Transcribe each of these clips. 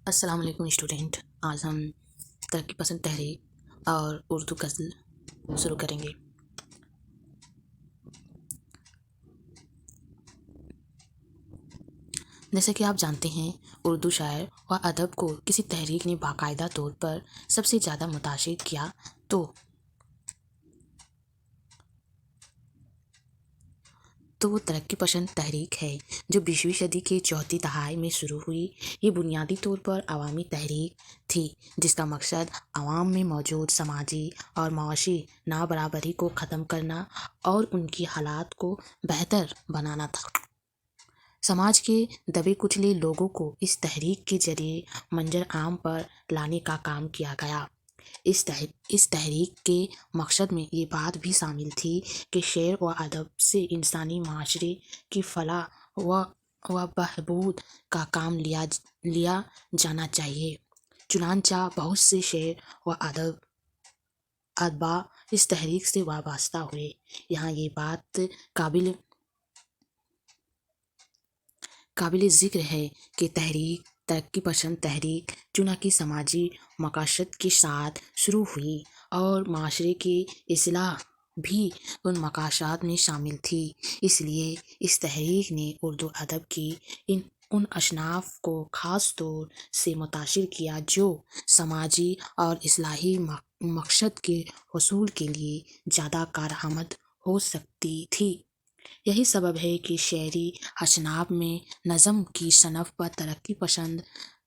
السلام علیکم اسٹوڈنٹ، آج ہم ترقی پسند تحریک اور اردو غزل شروع کریں گے۔ جیسے کہ آپ جانتے ہیں، اردو شاعر و ادب کو کسی تحریک نے باقاعدہ طور پر سب سے زیادہ متاثر کیا تو وہ ترقی پسند تحریک ہے جو 20ویں صدی کے چوتھی دہائی میں شروع ہوئی۔ یہ بنیادی طور پر عوامی تحریک تھی جس کا مقصد عوام میں موجود سماجی اور معاشی نابرابری کو ختم کرنا اور ان کی حالات کو بہتر بنانا تھا۔ سماج کے دبے کچلے لوگوں کو اس تحریک کے ذریعے منظر عام پر لانے کا کام کیا گیا۔ اس تحریک کے مقصد میں یہ بات بھی شامل تھی کہ شعر و ادب سے انسانی معاشرے کی فلاح و بہبود کا کام لیا جانا چاہیے۔ چنانچہ بہت سے شعر و ادبا اس تحریک سے وابستہ ہوئے۔ یہاں یہ بات قابل ذکر ہے کہ ترقی پسند تحریک چنانچہ سماجی مقاصد کے ساتھ شروع ہوئی اور معاشرے کی اصلاح بھی ان مقاصد میں شامل تھی۔ اس لیے اس تحریک نے اردو ادب کی ان اصناف کو خاص طور سے متاثر کیا جو سماجی اور اصلاحی مقصد کے حصول کے لیے زیادہ کارآمد ہو سکتی تھی۔ یہی سبب ہے کہ شعری اصناف میں نظم کی صنف پر ترقی پسند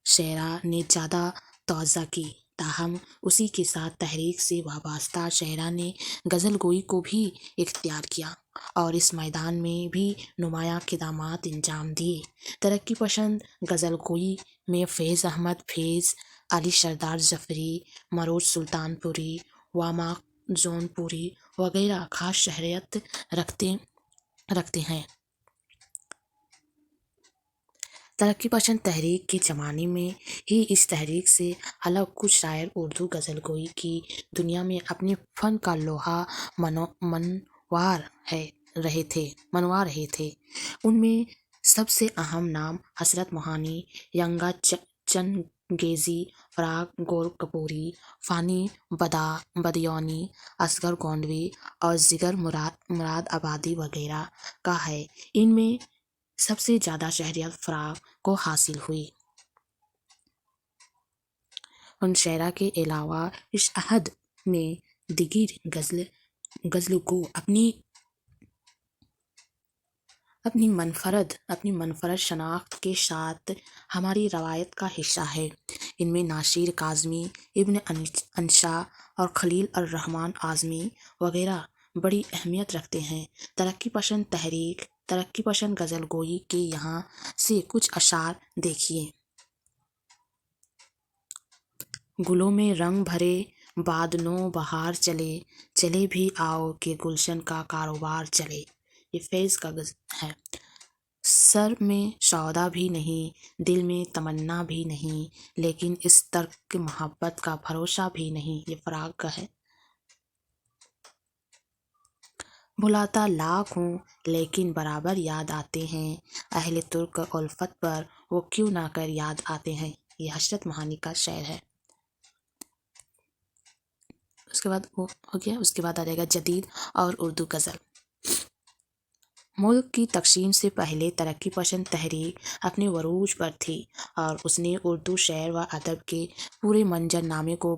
شاعرہ نے زیادہ توجہ کی، تاہم اسی کے ساتھ تحریک سے وابستہ شاعرہ نے غزل گوئی کو بھی اختیار کیا اور اس میدان میں بھی نمایاں خدمات انجام دیے۔ ترقی پسند غزل گوئی میں فیض احمد فیض، علی سردار ظفری، مروج سلطان پوری، واما جون پوری وغیرہ خاص شہرت رکھتے ہیں۔ ترقی پسند تحریک کے زمانے میں ہی اس تحریک سے الگ کچھ شاعر اردو غزل گوئی کی دنیا میں اپنے فن کا لوہا منوا رہے تھے۔ ان میں سب سے اہم نام حسرت موہانی، ینگا چنگیزی، فراق گورکھپوری، فانی بدیونی، اصغر گونڈوی اور جگر مراد آبادی وغیرہ کا ہے۔ ان میں سب سے زیادہ شہرت فراق کو حاصل ہوئی۔ ان شاعرہ کے علاوہ اس عہد میں دیگر غزل گو اپنی منفرد شناخت کے ساتھ ہماری روایت کا حصہ ہے۔ ان میں ناصر کاظمی، ابن انشا اور خلیل الرحمن اعظمی وغیرہ بڑی اہمیت رکھتے ہیں۔ ترقی پسند غزل گوئی کے یہاں سے کچھ اشعار دیکھیے۔ گلوں میں رنگ بھرے باد نو بہار چلے بھی آؤ کہ گلشن کا کاروبار چلے۔ یہ فیض کا غزل ہے۔ سر میں سودا بھی نہیں، دل میں تمنا بھی نہیں، لیکن اس ترک محبت کا بھروسہ بھی نہیں۔ یہ فراق کا ہے۔ بھلاتا لاکھ ہوں لیکن برابر یاد آتے ہیں، اہل ترک الفت پر وہ کیوں نہ کر یاد آتے ہیں۔ یہ حسرت موہانی کا شعر ہے۔ اس کے بعد وہ ہو گیا۔ اس کے بعد آ جائے گا جدید اور اردو غزل۔ ملک کی تقسیم سے پہلے ترقی پسند تحریک اپنے عروج پر تھی اور اس نے اردو شعر و ادب کے پورے منظر نامے کو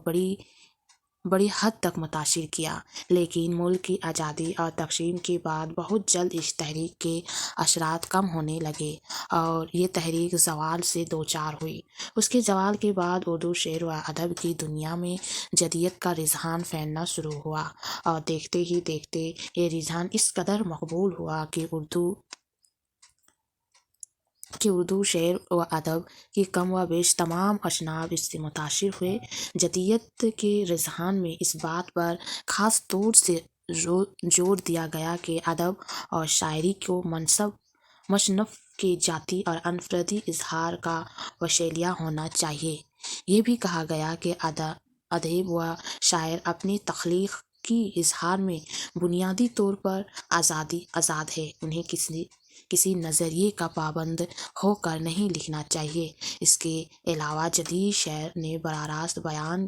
بڑی حد تک متاثر کیا، لیکن ملک کی آزادی اور تقسیم کے بعد بہت جلد اس تحریک کے اثرات کم ہونے لگے اور یہ تحریک زوال سے دوچار ہوئی۔ اس کے زوال کے بعد اردو شعر و ادب کی دنیا میں جدیدیت کا رجحان پھیلنا شروع ہوا اور دیکھتے ہی دیکھتے یہ رجحان اس قدر مقبول ہوا کہ اردو شعر و ادب کی کم و بیش تمام اصناف اس سے متاثر ہوئے۔ جدیدیت کے رجحان میں اس بات پر خاص طور سے زور دیا گیا کہ ادب اور شاعری کو مصنف کے ذاتی اور انفرادی اظہار کا وسیلہ ہونا چاہیے۔ یہ بھی کہا گیا کہ ادیب و شاعر اپنی تخلیقی اظہار میں بنیادی طور پر آزاد ہے، انہیں کسی نظریے کا پابند ہو کر نہیں لکھنا چاہیے۔ اس کے علاوہ جدید شعر نے براہ راست بیان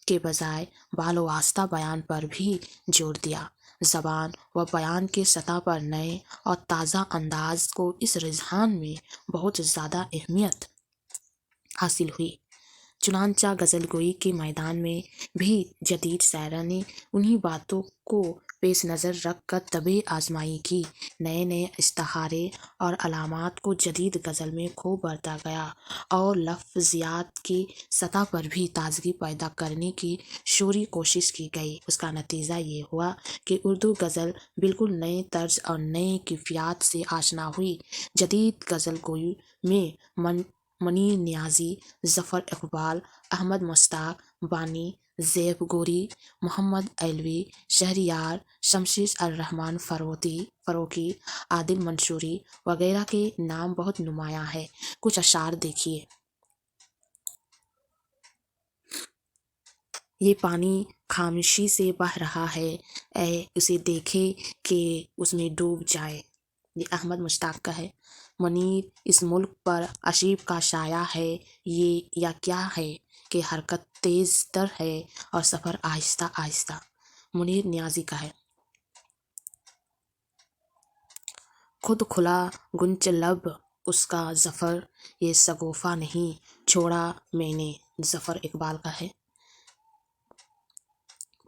کے بجائے بال واسطہ بیان پر بھی زور دیا۔ زبان و بیان کے سطح پر نئے اور تازہ انداز کو اس رجحان میں بہت زیادہ اہمیت حاصل ہوئی۔ چنانچہ غزل گوئی کے میدان میں بھی جدید شاعری نے انہی باتوں کو پیش نظر رکھ کر طبع آزمائی کی۔ نئے نئے استعارے اور علامات کو جدید غزل میں خوب برتا گیا اور لفظیات کی سطح پر بھی تازگی پیدا کرنے کی شوری کوشش کی گئی۔ اس کا نتیجہ یہ ہوا کہ اردو غزل بالکل نئے طرز اور نئے کیفیات سے آشنا ہوئی۔ جدید غزل گوئی میں منیر نیازی، ظفر اقبال، احمد مشتاق، بانی، زیب گوری، محمد علوی، شہریار، شمس الرحمن فاروقی، عادل منصوری وغیرہ کے نام بہت نمایاں ہیں۔ کچھ اشعار دیکھیے۔ یہ پانی خاموشی سے بہہ رہا ہے، اے اسے دیکھے کہ اس میں ڈوب جائے۔ یہ احمد مشتاق کا ہے۔ منیر، اس ملک پر عشیب کا سایہ ہے، یہ یا کیا ہے کہ حرکت تیز تر ہے اور سفر آہستہ آہستہ۔ منیر نیازی کا ہے۔ خود کھلا گنج لب اس کا ظفر، یہ شگوفہ نہیں چھوڑا میں نے۔ ظفر اقبال کا ہے۔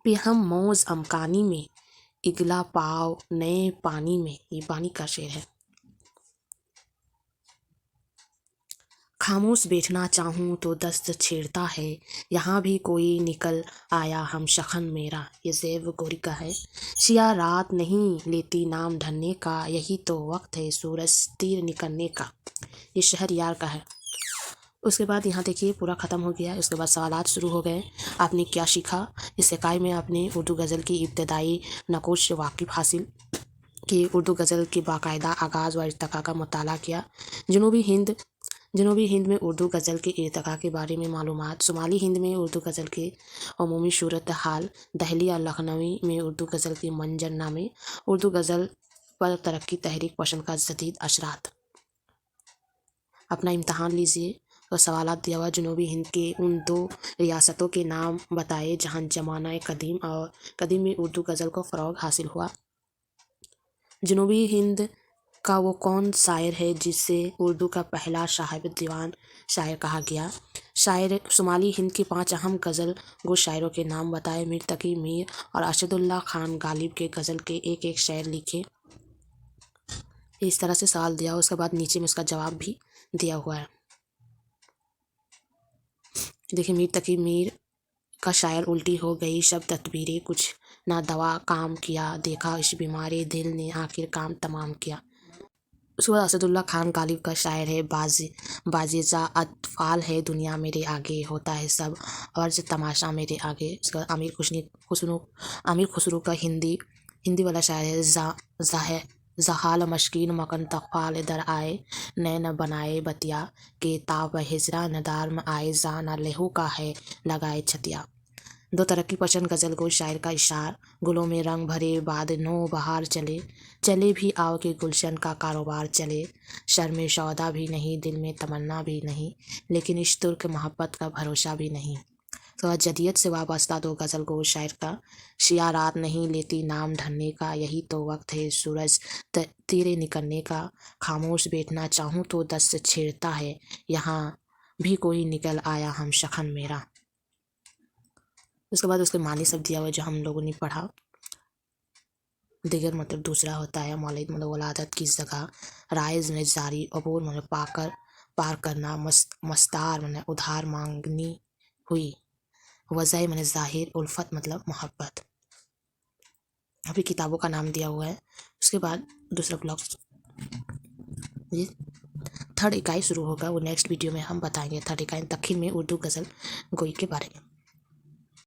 پہ ہم موج امکانی میں، اگلا پاؤ نئے پانی میں۔ یہ بانی کا شعر ہے۔ خاموش بیٹھنا چاہوں تو دست چھیڑتا ہے، یہاں بھی کوئی نکل آیا ہم شخن میرا۔ یہ زیب گوری کا ہے۔ سیاہ رات نہیں لیتی نام ڈھلنے کا، یہی تو وقت ہے سورج تیر نکلنے کا۔ یہ شہریار کا ہے۔ اس کے بعد یہاں دیکھیے پورا ختم ہو گیا۔ اس کے بعد سوالات شروع ہو گئے۔ آپ نے کیا سیکھا؟ اس اکائی میں آپ نے اردو غزل کی ابتدائی نقوش سے واقف حاصل کی، اردو غزل کے باقاعدہ آغاز و ارتقاء کا مطالعہ کیا، جنوبی ہند میں اردو غزل کے ارتقاء کے بارے میں معلومات، شمالی ہند میں اردو غزل کے عمومی صورتحال، دہلی اور لکھنؤ میں اردو غزل کے منظر نامے، اردو غزل پر ترقی تحریک پسند کا جدید اثرات۔ اپنا امتحان لیجیے اور سوالات دیا ہوا جنوبی ہند کے ان 2 ریاستوں کے نام بتائے جہاں زمانہ قدیم میں اردو غزل کو فروغ حاصل ہوا۔ جنوبی ہند کا وہ کون شاعر ہے جسے اردو کا پہلا صاحب دیوان شاعر کہا گیا؟ شمالی ہند کے 5 اہم غزل گو شاعروں کے نام بتائے۔ میر تقی میر اور اسد اللہ خان غالب کے غزل کے ایک شعر لکھے۔ اس طرح سے سوال دیا ہوا، اس کے بعد نیچے میں اس کا جواب بھی دیا ہوا ہے۔ دیکھیں میر تقی میر کا شاعر الٹی ہو گئی شب تدبیریں، کچھ نہ دوا کام کیا، دیکھا اس بیمار دل نے آخر کام تمام کیا۔ اس کے بعد اسد اللہ خان غالب کا شاعر ہے بازیزہ اطفال ہے دنیا میرے آگے، ہوتا ہے سب عرض تماشا میرے آگے۔ اس کے بعد امیر خسرو کا ہندی والا شاعر ہے زحال مشکین مکن تقفال در آئے، نین بنائے بتیا کہ تاب ہجرا ندار میں آئے، زانا لہو کا ہے لگائے چھتیا۔ 2 ترقی پسند غزل گو شاعر کا اشعار، گلوں میں رنگ بھرے بعد نو بہار چلے بھی آؤ کہ گلشن کا کاروبار چلے، سر میں سودا بھی نہیں دل میں تمنا بھی نہیں، لیکن اس ترک محبت کا بھروسہ بھی نہیں۔ تو جدید سے وابستہ 2 غزل گو شاعر کا، سیاہ رات نہیں لیتی نام ڈھلنے کا، یہی تو وقت ہے سورج تیرے نکلنے کا، خاموش بیٹھنا چاہوں تو دست چھیڑتا ہے، یہاں بھی کوئی نکل آیا ہم شخن میرا۔ اس کے بعد اس کے معنی سب دیا ہوا جو ہم لوگوں نے پڑھا۔ دیگر مطلب دوسرا ہوتا ہے مولد مطلب ولادت کی جگہ، رائز میں جاری، عبور مطلب پار کرنا، مستار مطلب ادھار مانگنی ہوئی، وضع مطلب ظاہر، الفت مطلب محبت۔ ابھی کتابوں کا نام دیا ہوا ہے۔ اس کے بعد دوسرا بلاک یہ 3rd اکائی شروع ہوگا، وہ نیکسٹ ویڈیو میں ہم بتائیں گے۔ 3rd اکائی دکن میں اردو غزل گوئی کے بارے میں۔